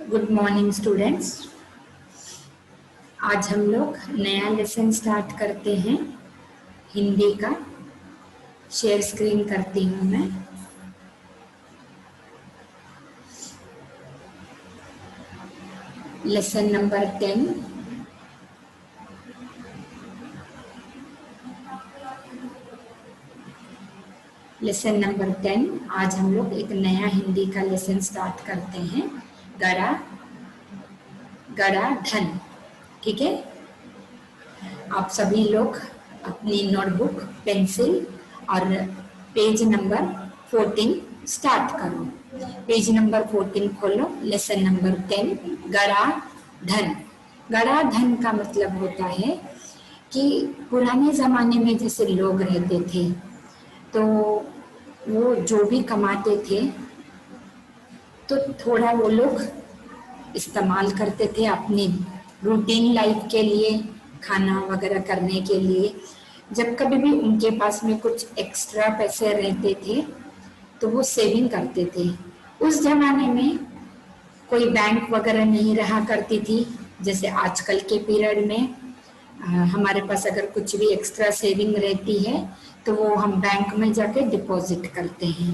Good morning students. आज हम लोग नया लेसन स्टार्ट करते हैं हिंदी का। शेयर स्क्रीन करती हूँ मैं। Lesson number 10। Lesson number 10। आज हम लोग एक नया हिंदी का लेसन स्टार्ट करते हैं। गड़ा गड़ा धन। ठीक है, आप सभी लोग अपनी नोटबुक, पेंसिल और पेज नंबर 14 स्टार्ट करो। पेज नंबर 14 खोलो। लेसन नंबर 10 गड़ा धन। गड़ा धन का मतलब होता है कि पुराने ज़माने में जैसे लोग रहते थे तो वो जो भी कमाते थे तो थोड़ा वो लोग इस्तेमाल करते थे अपनी रूटीन लाइफ के लिए, खाना वगैरह करने के लिए। जब कभी भी उनके पास में कुछ एक्स्ट्रा पैसे रहते थे तो वो सेविंग करते थे। उस जमाने में कोई बैंक वगैरह नहीं रहा करती थी जैसे आजकल के पीरियड में। हमारे पास अगर कुछ भी एक्स्ट्रा सेविंग रहती है तो वो हम बैंक में जाके डिपॉजिट करते हैं।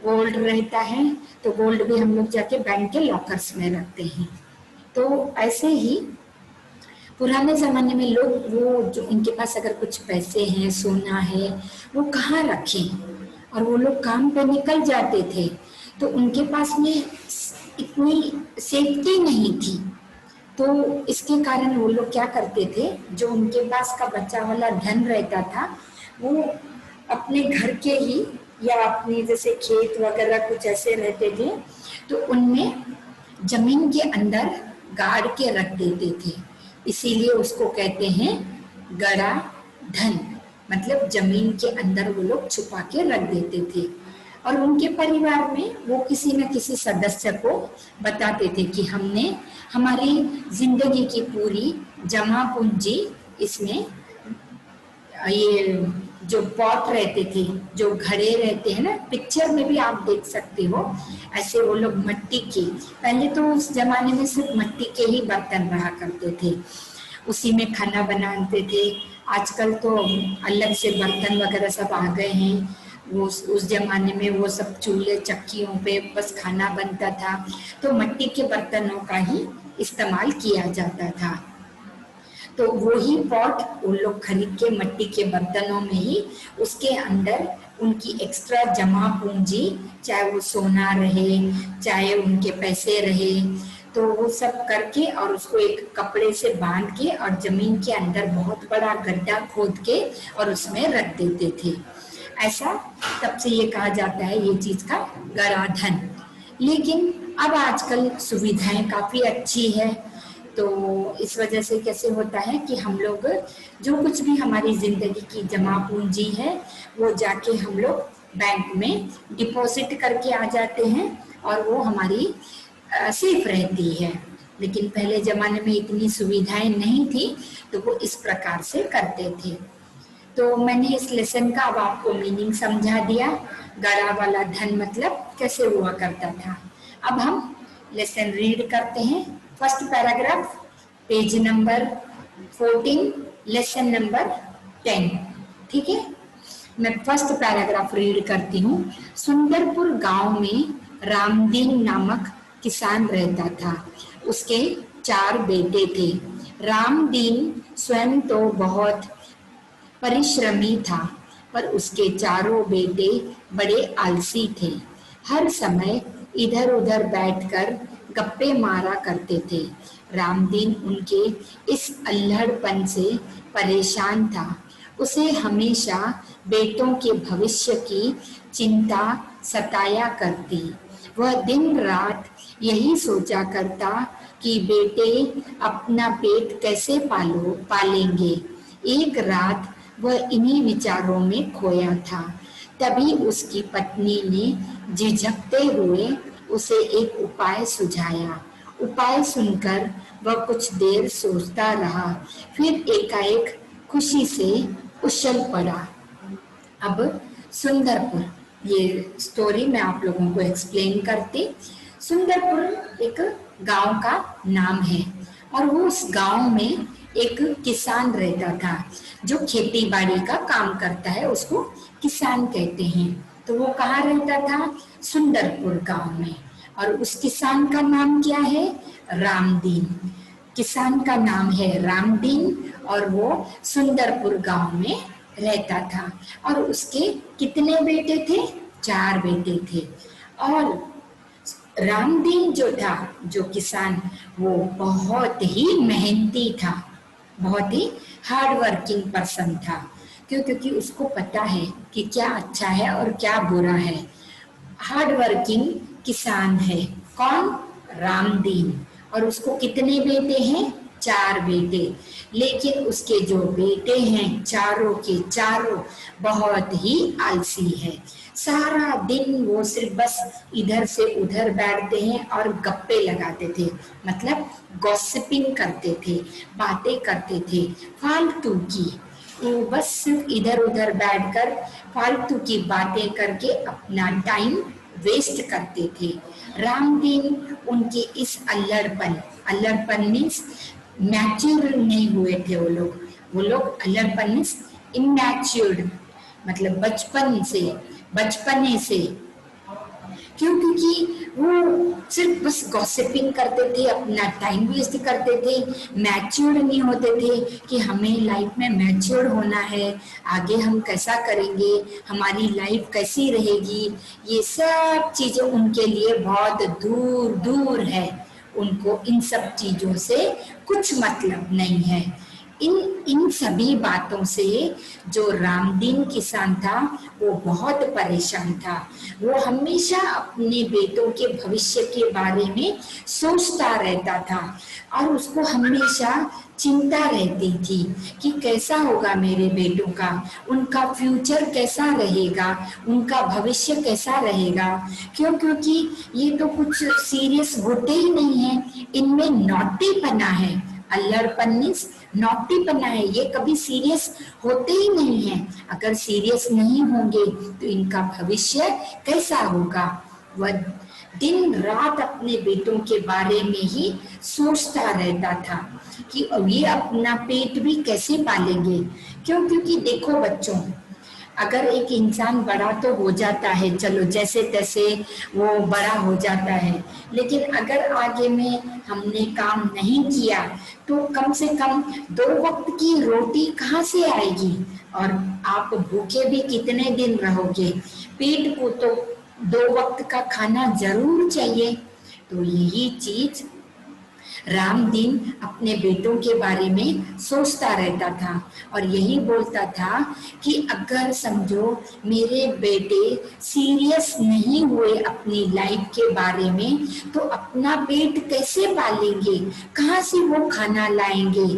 गोल्ड रहता है तो गोल्ड भी हम लोग जाके बैंक के लॉकर्स में रखते हैं। तो ऐसे ही पुराने ज़माने में लोग वो जो इनके पास अगर कुछ पैसे हैं, सोना है, वो कहाँ रखें। और वो लोग काम पे निकल जाते थे तो उनके पास में इतनी सेफ्टी नहीं थी। तो इसके कारण वो लोग क्या करते थे, जो उनके पास का बचा वाला धन रहता था वो अपने घर के ही या अपने जैसे खेत वगैरह कुछ ऐसे रहते थे तो उनमें जमीन के अंदर गाड़ के रख देते थे। इसीलिए उसको कहते हैं गड़ा धन। मतलब जमीन के अंदर वो लोग छुपा के रख देते थे और उनके परिवार में वो किसी न किसी सदस्य को बताते थे कि हमने हमारी जिंदगी की पूरी जमा पूंजी इसमें, ये जो पॉट रहते थे, जो घड़े रहते हैं ना, पिक्चर में भी आप देख सकते हो, ऐसे वो लोग मिट्टी के, पहले तो उस जमाने में सिर्फ मिट्टी के ही बर्तन रहा करते थे, उसी में खाना बनाते थे। आजकल तो अलग से बर्तन वगैरह सब आ गए हैं। वो उस जमाने में वो सब चूल्हे चक्कियों पे बस खाना बनता था तो मिट्टी के बर्तनों का ही इस्तेमाल किया जाता था। तो वही पॉट वो लोग खरीद के मिट्टी के बर्तनों में ही उसके अंदर उनकी एक्स्ट्रा जमा पूंजी, चाहे वो सोना रहे चाहे उनके पैसे रहे, तो वो सब करके और उसको एक कपड़े से बांध के और जमीन के अंदर बहुत बड़ा गड्ढा खोद के और उसमें रख देते थे। ऐसा तब से ये कहा जाता है ये चीज का गड़ा धन। लेकिन अब आजकल सुविधाएं काफी अच्छी है तो इस वजह से कैसे होता है कि हम लोग जो कुछ भी हमारी जिंदगी की जमा पूंजी है वो जाके हम लोग बैंक में डिपॉजिट करके आ जाते हैं और वो हमारी सेफ रहती है। लेकिन पहले जमाने में इतनी सुविधाएं नहीं थी तो वो इस प्रकार से करते थे। तो मैंने इस लेसन का अब आपको मीनिंग समझा दिया, गड़ा वाला धन मतलब कैसे हुआ करता था। अब हम लेसन रीड करते हैं। First paragraph, page number 14, lesson number 10। ठीक है, मैं फर्स्ट पैराग्राफ रीड करती हूँ। सुंदरपुर गांव में रामदीन नामक किसान रहता था। उसके 4 बेटे थे। रामदीन स्वयं तो बहुत परिश्रमी था पर उसके 4 बेटे बड़े आलसी थे। हर समय इधर उधर बैठकर गप्पे मारा करते थे। रामदीन उनके इस अल्हड़पन से परेशान था। उसे हमेशा बेटों के भविष्य की चिंता सताया करती। वह दिन रात यही सोचा करता कि बेटे अपना पेट कैसे पालेंगे। एक रात वह इन्हीं विचारों में खोया था। तभी उसकी पत्नी ने झिझकते हुए उसे एक उपाय सुझाया। उपाय सुनकर वह कुछ देर सोचता रहा, फिर एकाएक खुशी से उछल पड़ा। अब सुंदरपुर, ये स्टोरी मैं आप लोगों को एक्सप्लेन करती। सुंदरपुर एक गांव का नाम है। और वो उस गांव में एक किसान रहता था जो खेती बाड़ी का काम करता है, उसको किसान कहते हैं। तो वो कहाँ रहता था? सुंदरपुर गांव में। और उस किसान का नाम क्या है? रामदीन। किसान का नाम है रामदीन और वो सुंदरपुर गांव में रहता था। और उसके कितने बेटे थे? 4 बेटे थे। और रामदीन जो था, जो किसान, वो बहुत ही मेहनती था, बहुत ही हार्ड वर्किंग पर्सन था। क्यों? क्योंकि उसको पता है कि क्या अच्छा है और क्या बुरा है। हार्ड वर्किंग किसान है। कौन? रामदीन। और उसको कितने बेटे हैं? 4 बेटे। लेकिन उसके जो बेटे हैं चारों के चारों बहुत ही आलसी है। सारा दिन वो सिर्फ बस इधर से उधर बैठते हैं और गप्पे लगाते थे, मतलब गॉसिपिंग करते थे, बातें करते थे फालतू की। वो बस सिर्फ इधर उधर बैठकर फालतू की बातें करके अपना टाइम वेस्ट करते थे। रामदीन उनके इस अल्लड़पन, अल्लड़पन मीन्स मैच्योर नहीं हुए थे वो लोग अल्लड़पन मीन्स इमैच्योर्ड, मतलब बचपने से। क्यों? क्योंकि वो सिर्फ बस गॉसिपिंग करते थे, अपना टाइम वेस्ट करते थे, मैच्योर नहीं होते थे कि हमें लाइफ में मैच्योर होना है, आगे हम कैसा करेंगे, हमारी लाइफ कैसी रहेगी। ये सब चीजें उनके लिए बहुत दूर दूर है। उनको इन सब चीजों से कुछ मतलब नहीं है। इन इन सभी बातों से जो रामदीन किसान था वो बहुत परेशान था। वो हमेशा अपने बेटों के भविष्य के बारे में सोचता रहता था और उसको हमेशा चिंता रहती थी कि कैसा होगा मेरे बेटों का, उनका फ्यूचर कैसा रहेगा, उनका भविष्य कैसा रहेगा। क्यों? क्योंकि ये तो कुछ सीरियस होते ही नहीं है, इनमें नॉटीपना है। अल्लड़पन मीन्स नॉटीपना है, ये कभी सीरियस होते ही नहीं है। अगर सीरियस नहीं होंगे तो इनका भविष्य कैसा होगा। वह दिन रात अपने बेटों के बारे में ही सोचता रहता था कि ये अपना पेट भी कैसे पालेंगे। क्यों? क्योंकि देखो बच्चों, अगर एक इंसान बड़ा तो हो जाता है, चलो जैसे तैसे वो बड़ा हो जाता है, लेकिन अगर आगे में हमने काम नहीं किया तो कम से कम 2 वक्त की रोटी कहाँ से आएगी? और आप भूखे भी कितने दिन रहोगे? पेट को तो 2 वक्त का खाना जरूर चाहिए। तो यही चीज रामदीन अपने बेटों के बारे में सोचता रहता था और यही बोलता था कि अगर समझो मेरे बेटे सीरियस नहीं हुए अपनी लाइफ के बारे में तो अपना पेट कैसे पालेंगे, कहाँ से वो खाना लाएंगे।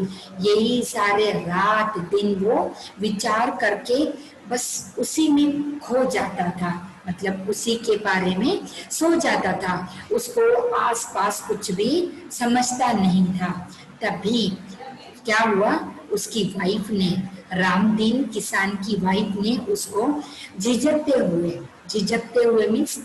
यही सारे रात दिन वो विचार करके बस उसी में खो जाता था, मतलब उसी के बारे में सो जाता था। उसको आसपास कुछ भी समझता नहीं था। तभी क्या हुआ, उसकी वाइफ ने, रामदीन किसान की वाइफ ने उसको झिझकते हुए मीन्स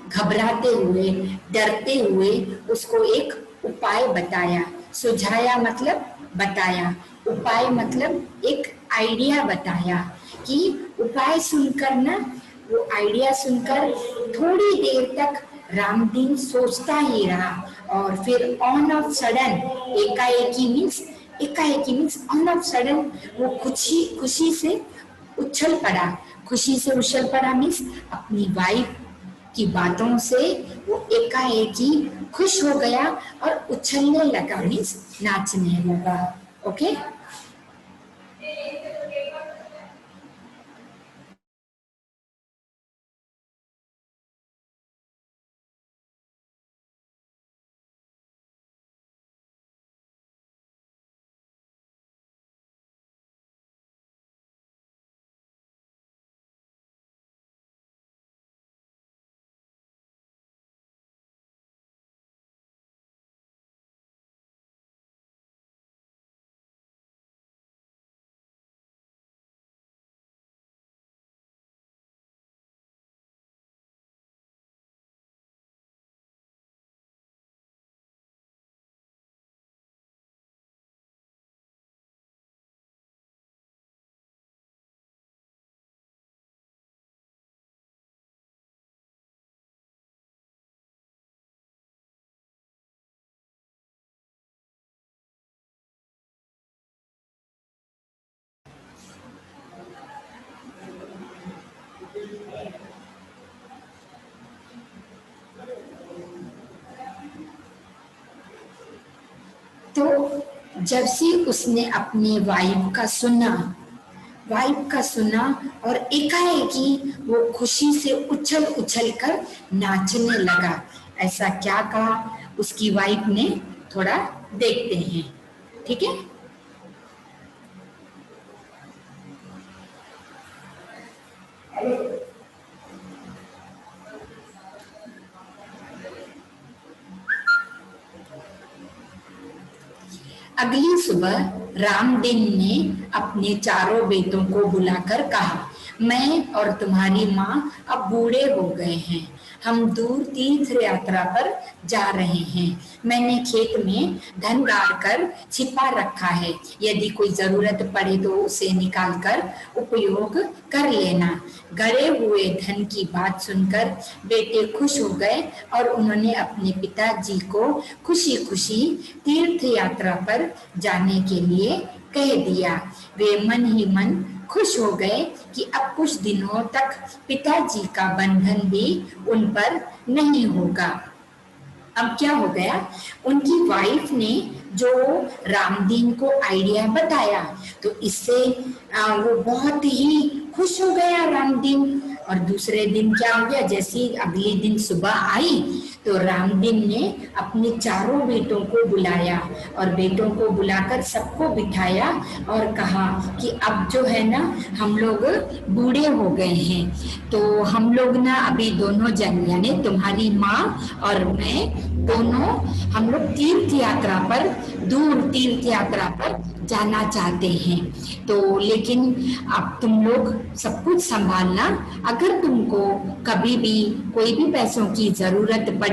घबराते हुए, डरते हुए उसको एक उपाय बताया। सुझाया मतलब बताया, उपाय मतलब एक आइडिया बताया। कि उपाय सुनकर ना, वो आइडिया सुनकर थोड़ी देर तक रामदीन सोचता ही रहा और फिर ऑन ऑफ सडन, एकाएकी मीन्स ऑन ऑफ सडन वो खुशी खुशी से उछल पड़ा। खुशी से उछल पड़ा मीन्स अपनी वाइफ की बातों से वो एकाएक ही खुश हो गया और उछलने लगा मीन्स नाचने लगा। ओके। तो जब से उसने अपने वाइफ का सुना और एकाएकी वो खुशी से उछल उछल कर नाचने लगा। ऐसा क्या कहा उसकी वाइफ ने, थोड़ा देखते हैं, ठीक है। अगली सुबह रामदीन ने अपने चारों बेटों को बुलाकर कहा, मैं और तुम्हारी माँ अब बूढ़े हो गए हैं, हम दूर तीर्थ यात्रा पर जा रहे हैं। मैंने खेत में धन गाड़ कर छिपा रखा है, यदि कोई जरूरत पड़े तो उसे निकाल कर उपयोग कर लेना। गड़े हुए धन की बात सुनकर बेटे खुश हो गए और उन्होंने अपने पिताजी को खुशी खुशी तीर्थ यात्रा पर जाने के लिए कह दिया। वे मन ही मन खुश हो गए कि अब कुछ दिनों तक पिताजी का बंधन भी उन पर नहीं होगा। अब क्या हो गया, उनकी वाइफ ने जो रामदीन को आइडिया बताया तो इससे वो बहुत ही खुश हो गया रामदीन। और दूसरे दिन क्या हो गया, जैसे अगले दिन सुबह आई तो रामदीन ने अपने चारों बेटों को बुलाया और बेटों को बुलाकर सबको बिठाया और कहा कि अब जो है ना हम लोग बूढ़े हो गए हैं, तो हम लोग ना अभी दोनों जन यानी तुम्हारी माँ और मैं दोनों हम लोग तीर्थ यात्रा पर, दूर तीर्थ यात्रा पर जाना चाहते हैं। तो लेकिन अब तुम लोग सब कुछ संभालना, अगर तुमको कभी भी कोई भी पैसों की जरूरत पड़ी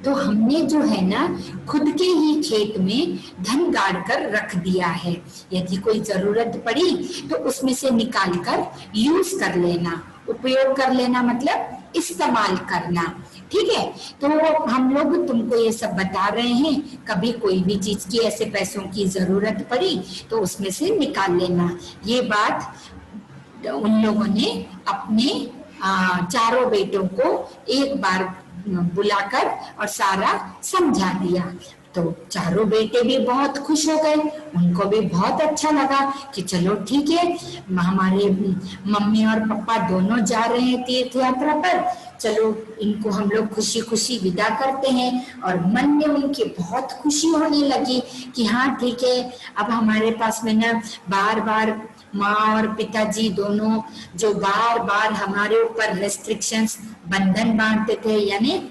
तो हमने जो है ना खुद के ही खेत में धन गाड़ कर रख दिया है, यदि कोई जरूरत पड़ी तो उसमें से निकाल कर यूज कर लेना, उपयोग कर लेना मतलब इस्तेमाल करना, ठीक है। तो हम लोग तुमको ये सब बता रहे हैं, कभी कोई भी चीज की ऐसे पैसों की जरूरत पड़ी तो उसमें से निकाल लेना। ये बात उन लोगों ने अपने चारों बेटों को एक बार बुलाकर और सारा समझा दिया। तो चारों बेटे भी बहुत खुश हो गए, उनको भी बहुत अच्छा लगा कि चलो ठीक है, हमारे मम्मी और पापा दोनों जा रहे हैं तीर्थ यात्रा पर, चलो इनको हम लोग खुशी खुशी विदा करते हैं। और मन में उनकी बहुत खुशी होने लगी कि हाँ ठीक है, अब हमारे पास में ना बार बार माँ और पिताजी दोनों जो बार बार हमारे ऊपर रेस्ट्रिक्शंस, बंधन बांधते थे, यानी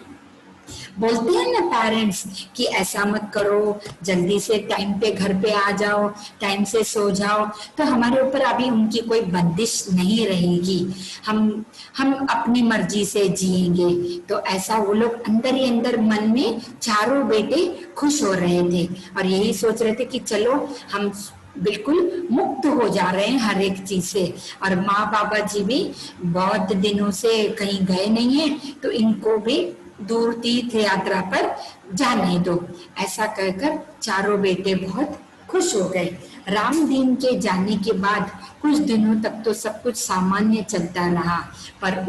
बोलते हैं ना पेरेंट्स कि ऐसा मत करो, जल्दी से टाइम पे घर पे आ जाओ, टाइम से सो जाओ, तो हमारे ऊपर अभी उनकी कोई बंदिश नहीं रहेगी, हम अपनी मर्जी से जिएंगे। तो ऐसा वो लोग अंदर ही अंदर मन में चारों बेटे खुश हो रहे थे और यही सोच रहे थे कि चलो हम बिल्कुल मुक्त हो जा रहे हैं हर एक चीज से। और माँ बाबा जी भी बहुत दिनों से कहीं गए नहीं है तो इनको भी दूर तीर्थ यात्रा पर जाने दो, ऐसा कहकर चारों बेटे बहुत खुश हो गए। रामदीन के जाने के बाद कुछ दिनों तक तो सब कुछ सामान्य चलता रहा, पर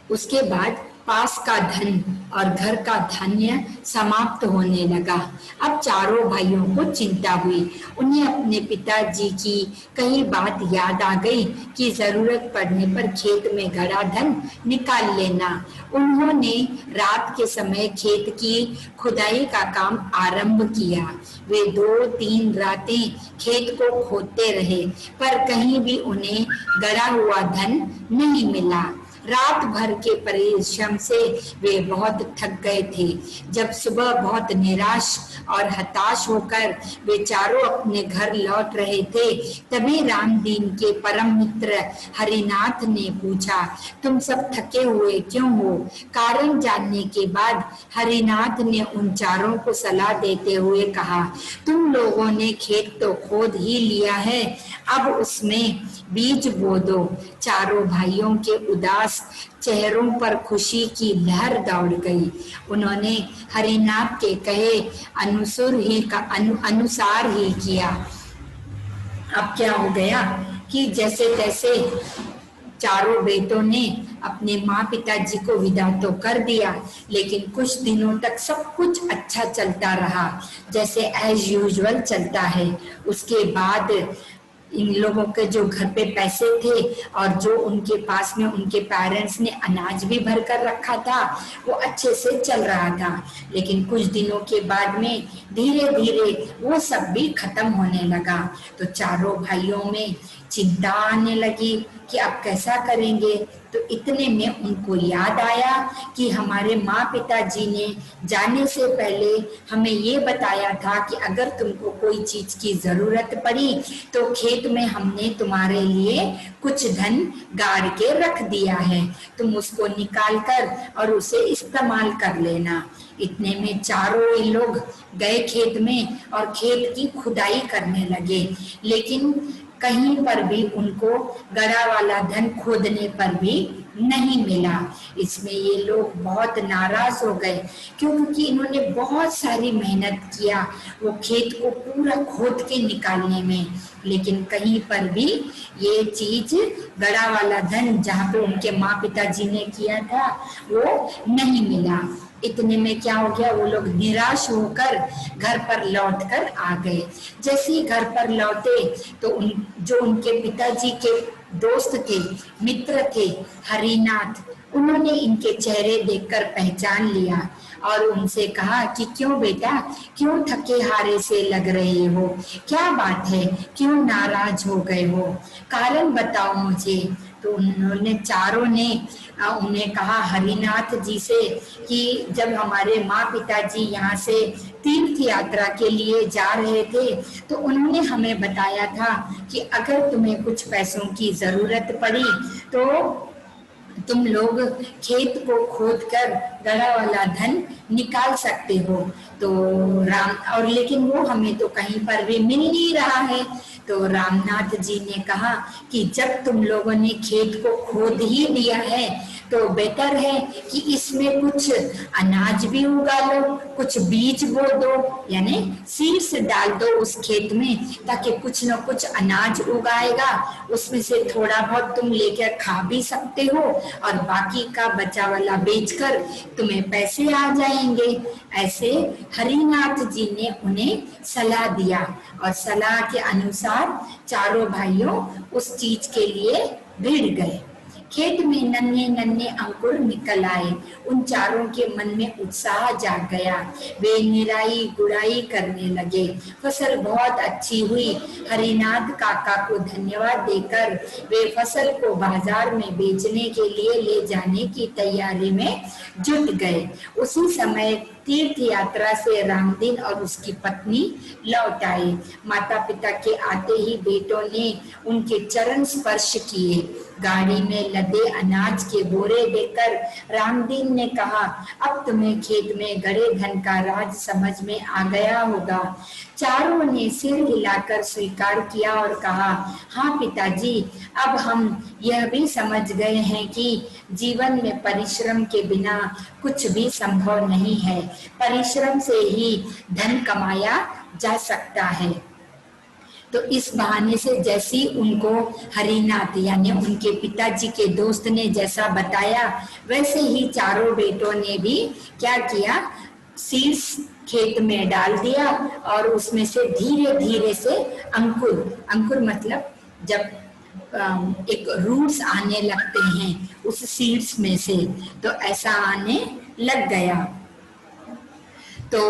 उसके बाद पास का धन और घर का धान्य समाप्त होने लगा। अब चारों भाइयों को चिंता हुई, उन्हें अपने पिताजी की कई बात याद आ गई कि जरूरत पड़ने पर खेत में गड़ा धन निकाल लेना। उन्होंने रात के समय खेत की खुदाई का काम आरंभ किया। वे 2-3 रातें खेत को खोदते रहे, पर कहीं भी उन्हें गड़ा हुआ धन नहीं मिला। रात भर के परिश्रम से वे बहुत थक गए थे। जब सुबह बहुत निराश और हताश होकर वे चारों अपने घर लौट रहे थे, तभी रामदीन के परम मित्र हरिनाथ ने पूछा, तुम सब थके हुए क्यों हो? कारण जानने के बाद हरिनाथ ने उन चारों को सलाह देते हुए कहा, तुम लोगों ने खेत तो खोद ही लिया है, अब उसमें बीज बो दो। चारों भाइयों के उदास चेहरों पर खुशी की लहर दौड़ गई। उन्होंने हरिनाथ के कहे अनुसार ही किया। अब क्या हो गया कि जैसे तैसे चारों बेटों ने अपने माँ पिताजी को विदा तो कर दिया, लेकिन कुछ दिनों तक सब कुछ अच्छा चलता रहा, जैसे एज यूजुअल चलता है। उसके बाद इन लोगों के जो घर पे पैसे थे और जो उनके पास में उनके पेरेंट्स ने अनाज भी भर कर रखा था, वो अच्छे से चल रहा था। लेकिन कुछ दिनों के बाद में धीरे धीरे वो सब भी खत्म होने लगा। तो चारों भाइयों में चिंता आने लगी कि अब कैसा करेंगे। तो इतने में उनको याद आया कि हमारे माँ पिताजी ने जाने से पहले हमें ये बताया था कि अगर तुमको कोई चीज की जरूरत पड़ी तो खेत में हमने तुम्हारे लिए कुछ धन गाड़ के रख दिया है, तुम उसको निकाल कर और उसे इस्तेमाल कर लेना। इतने में चारों ये लोग गए खेत में और खेत की खुदाई करने लगे, लेकिन कहीं पर भी उनको गड़ा वाला धन खोदने पर भी नहीं मिला। इसमें ये लोग बहुत नाराज हो गए, क्योंकि इन्होंने बहुत सारी मेहनत किया वो खेत को पूरा खोद के निकालने में, लेकिन कहीं पर भी ये चीज गड़ा वाला धन जहाँ पे उनके माँ पिताजी ने किया था वो नहीं मिला। इतने में क्या हो गया, वो लोग निराश होकर घर पर लौटकर आ गए। जैसे ही घर पर लौटे तो जो उनके पिताजी के दोस्त थे, मित्र थे, हरिनाथ, उन्होंने इनके चेहरे देखकर पहचान लिया और उनसे कहा कि क्यों बेटा, क्यों थके हारे से लग रहे हो, क्या बात है, क्यों नाराज हो गए हो, कारण बताओ मुझे। तो उन्होंने चारों ने उन्हें कहा हरिनाथ जी से कि जब हमारे माँ पिताजी यहाँ से तीर्थ यात्रा के लिए जा रहे थे तो उन्होंने हमें बताया था कि अगर तुम्हें कुछ पैसों की जरूरत पड़ी तो तुम लोग खेत को खोद कर गड़ा वाला धन निकाल सकते हो। तो और लेकिन वो हमें तो कहीं पर भी मिल नहीं रहा है। तो रामनाथ जी ने कहा कि जब तुम लोगों ने खेत को खोद ही दिया है तो बेटर है कि इसमें कुछ अनाज भी उगा लो, कुछ बीज बो दो, यानी सीड्स डाल दो उस खेत में, ताकि कुछ न कुछ अनाज उगाएगा, उसमें से थोड़ा बहुत तुम लेकर खा भी सकते हो और बाकी का बचा वाला बेचकर तुम्हें पैसे आ जाएंगे। ऐसे हरिनाथ जी ने उन्हें सलाह दिया और सलाह के अनुसार चारों भाइयों उस चीज के लिए भिड़ गए। खेत में नन्हे नन्हे अंकुर निकल आए, उन चारों के मन में उत्साह जाग गया, वे निराई गुड़ाई करने लगे। फसल बहुत अच्छी हुई। हरिनाथ काका को धन्यवाद देकर वे फसल को बाजार में बेचने के लिए ले जाने की तैयारी में जुट गए। उसी समय तीर्थ यात्रा से रामदीन और उसकी पत्नी लौट आए। माता पिता के आते ही बेटों ने उनके चरण स्पर्श किए। गाड़ी में लदे अनाज के बोरे देखकर रामदीन ने कहा, अब तुम्हें खेत में गड़े धन का राज समझ में आ गया होगा। चारों ने सिर हिलाकर स्वीकार किया और कहा, हाँ पिताजी, अब हम यह भी समझ गए हैं कि जीवन में परिश्रम के बिना कुछ भी संभव नहीं है, परिश्रम से ही धन कमाया जा सकता है। तो इस बहाने से जैसी उनको हरिनाथ यानी उनके पिताजी के दोस्त ने जैसा बताया, वैसे ही चारों बेटों ने भी क्या किया, सीड्स खेत में डाल दिया और उसमें से धीरे धीरे से अंकुर मतलब जब एक रूट्स आने लगते हैं उस सीड्स में से, तो ऐसा आने लग गया। तो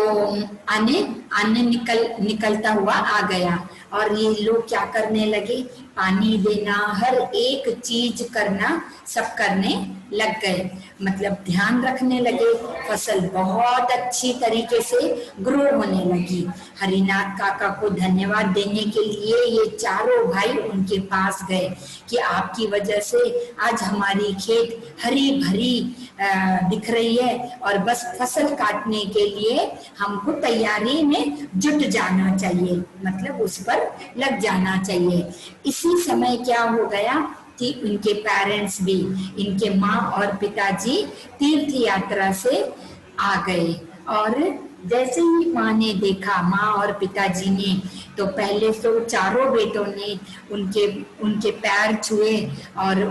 आने निकलता हुआ आ गया और ये लोग क्या करने लगे, पानी देना, हर एक चीज करना, सब करने लग गए, मतलब ध्यान रखने लगे। फसल बहुत अच्छी तरीके से ग्रो होने लगी। हरिनाथ काका को धन्यवाद देने के लिए ये चारों भाई उनके पास गए कि आपकी वजह से आज हमारी खेत हरी भरी दिख रही है और बस फसल काटने के लिए हमको तैयारी में जुट जाना चाहिए, मतलब उस पर लग जाना चाहिए। इसी समय क्या हो गया कि उनके पेरेंट्स भी, इनके माँ और पिताजी तीर्थ यात्रा से आ गए और जैसे ही माँ ने देखा, माँ और पिताजी ने, तो पहले तो चारों बेटों ने उनके उनके पैर छुए और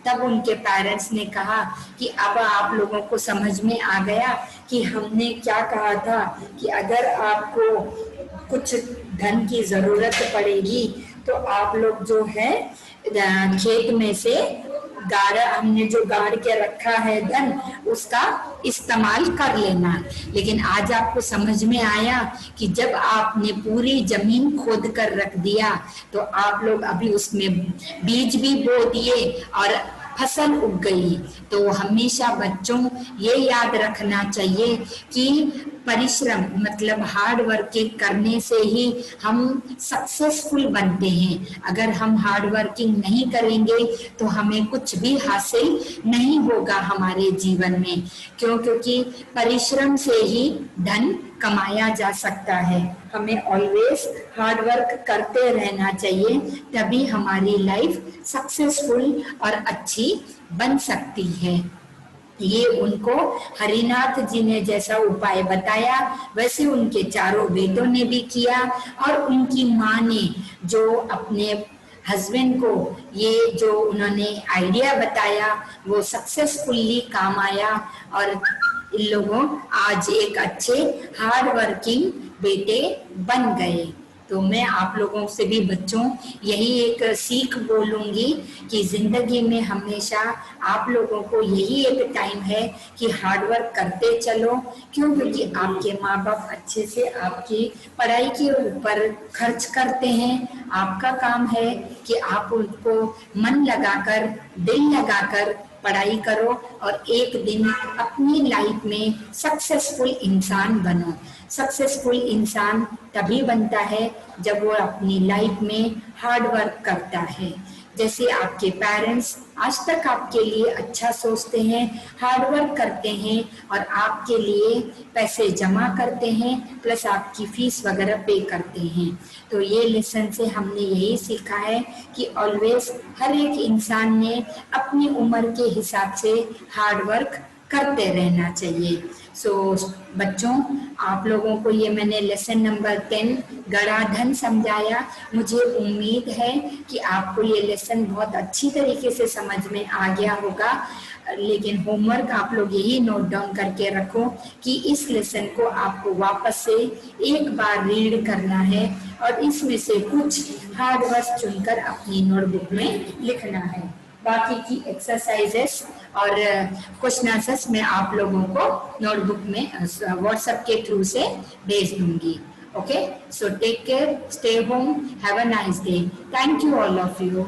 तब उनके पेरेंट्स ने कहा कि अब आप लोगों को समझ में आ गया कि हमने क्या कहा था कि अगर आपको कुछ धन की जरूरत पड़ेगी तो आप लोग जो है खेत में से हमने जो गाड़ के रखा है धन, उसका इस्तेमाल कर लेना। लेकिन आज आपको समझ में आया कि जब आपने पूरी जमीन खोद कर रख दिया तो आप लोग अभी उसमें बीज भी बो दिए और फसल उग गई। तो हमेशा बच्चों ये याद रखना चाहिए कि परिश्रम मतलब हार्ड वर्किंग करने से ही हम सक्सेसफुल बनते हैं। अगर हम हार्ड वर्किंग नहीं करेंगे तो हमें कुछ भी हासिल नहीं होगा हमारे जीवन में। क्योंकि परिश्रम से ही धन कमाया जा सकता है। हमें ऑलवेज हार्ड वर्क करते रहना चाहिए, तभी हमारी लाइफ सक्सेसफुल और अच्छी बन सकती है। ये उनको हरिनाथ जी ने जैसा उपाय बताया वैसे उनके चारों बेटों ने भी किया, और उनकी माँ ने जो अपने हस्बैंड को ये जो उन्होंने आइडिया बताया वो सक्सेसफुली काम आया और इन लोगों आज एक अच्छे हार्ड वर्किंग बेटे बन गए। तो मैं आप लोगों से भी बच्चों यही एक सीख बोलूंगी कि जिंदगी में हमेशा आप लोगों को यही एक टाइम है कि हार्ड वर्क करते चलो। क्यों? क्योंकि आपके माँ बाप अच्छे से आपकी पढ़ाई के ऊपर खर्च करते हैं। आपका काम है कि आप उनको मन लगाकर, दिल लगाकर पढ़ाई करो और एक दिन अपनी लाइफ में सक्सेसफुल इंसान बनो। सक्सेसफुल इंसान तभी बनता है जब वो अपनी लाइफ में हार्ड वर्क करता है। जैसे आपके पेरेंट्स आज तक आपके लिए अच्छा सोचते हैं, हार्ड वर्क करते हैं और आपके लिए पैसे जमा करते हैं, प्लस आपकी फीस वगैरह पे करते हैं। तो ये लेसन से हमने यही सीखा है कि ऑलवेज हर एक इंसान ने अपनी उम्र के हिसाब से हार्ड वर्क करते रहना चाहिए। सो बच्चों, आप लोगों को ये मैंने लेसन नंबर 10 गड़ा धन समझाया। मुझे उम्मीद है कि आपको ये लेसन बहुत अच्छी तरीके से समझ में आ गया होगा। लेकिन होमवर्क आप लोग यही नोट डाउन करके रखो कि इस लेसन को आपको वापस से एक बार रीड करना है और इसमें से कुछ हार्ड वर्क चुनकर अपनी नोटबुक में लिखना है। बाकी की एक्सरसाइजेस और क्वेश्चन आंसर्स मैं आप लोगों को नोटबुक में व्हाट्सएप के थ्रू से भेज दूंगी। Okay, so take care, stay home, have a nice day. Thank you all of you.